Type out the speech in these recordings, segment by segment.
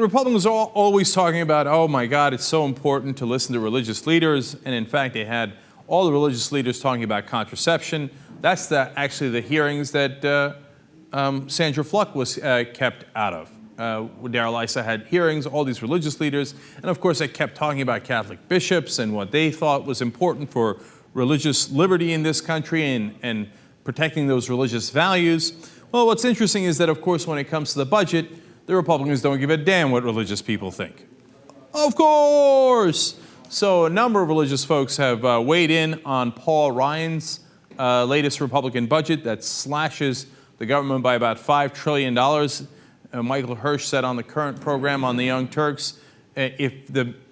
Republicans are always talking about, oh my God, it's so important to listen to religious leaders. And in fact, they had all the religious leaders talking about contraception. That's actually the hearings that Sandra Fluck was kept out of. Darrell Issa had hearings, all these religious leaders, and of course they kept talking about Catholic bishops and what they thought was important for religious liberty in this country and protecting those religious values. Well, what's interesting is that, of course, when it comes to the budget, the Republicans don't give a damn what religious people think. Of course! So a number of religious folks have weighed in on Paul Ryan's latest Republican budget that slashes the government by about $5 trillion. Michael Hirsch said on the current program on the Young Turks, if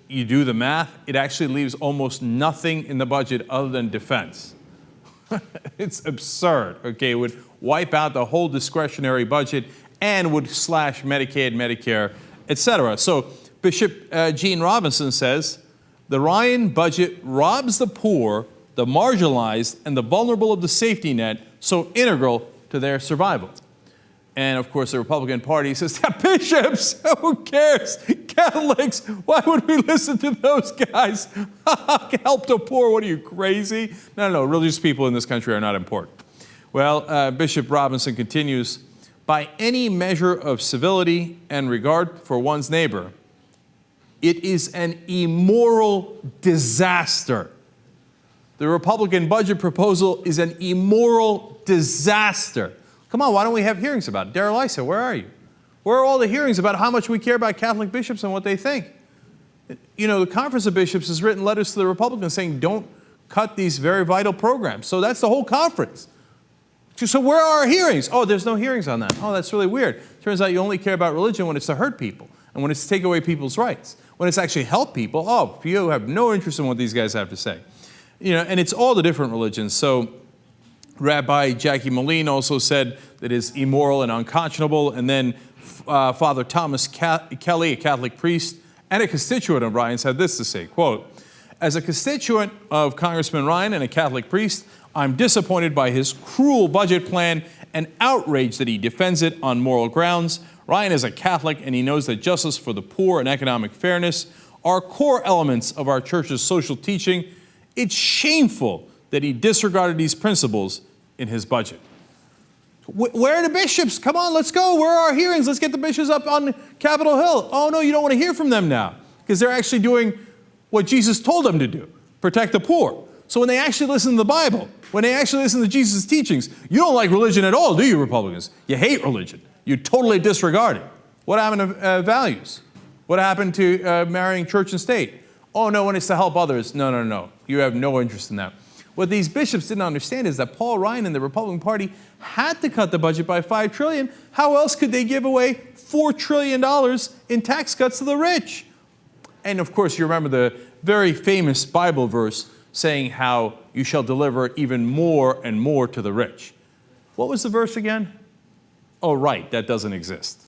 you do the math, it actually leaves almost nothing in the budget other than defense. It's absurd. Okay, it would wipe out the whole discretionary budget and would slash Medicaid, Medicare, etc. So Bishop Gene Robinson says, the Ryan budget robs the poor, the marginalized, and the vulnerable of the safety net so integral to their survival. And of course, the Republican Party says, bishops, who cares? Catholics, why would we listen to those guys? Help the poor, what are you, crazy? No, religious people in this country are not important. Well, Bishop Robinson continues, by any measure of civility and regard for one's neighbor, it is an immoral disaster. The Republican budget proposal is an immoral disaster. Come on, why don't we have hearings about it? Darrell Issa, where are you? Where are all the hearings about how much we care about Catholic bishops and what they think? You know, the Conference of Bishops has written letters to the Republicans saying don't cut these very vital programs. So that's the whole conference. So where are our hearings? Oh, there's no hearings on that. Oh, that's really weird. Turns out you only care about religion when it's to hurt people and when it's to take away people's rights. When it's actually help people, oh, you have no interest in what these guys have to say. You know, and it's all the different religions. So Rabbi Jackie Moline also said that it's immoral and unconscionable. And then Father Thomas Kelly, a Catholic priest and a constituent of Ryan, said this to say, quote, as a constituent of Congressman Ryan and a Catholic priest, I'm disappointed by his cruel budget plan and outraged that he defends it on moral grounds. Ryan is a Catholic and he knows that justice for the poor and economic fairness are core elements of our church's social teaching. It's shameful that he disregarded these principles in his budget. Where are the bishops? Come on, let's go. Where are our hearings? Let's get the bishops up on Capitol Hill. Oh no, you don't want to hear from them now because they're actually doing what Jesus told them to do, protect the poor. So when they actually listen to the Bible, when they actually listen to Jesus' teachings, you don't like religion at all, do you, Republicans? You hate religion. You totally disregard it. What happened to values? What happened to marrying church and state? Oh, no, when it's to help others. No. You have no interest in that. What these bishops didn't understand is that Paul Ryan and the Republican Party had to cut the budget by $5 trillion. How else could they give away $4 trillion in tax cuts to the rich? And of course, you remember the very famous Bible verse saying how you shall deliver even more and more to the rich. What was the verse again? Oh, right, that doesn't exist.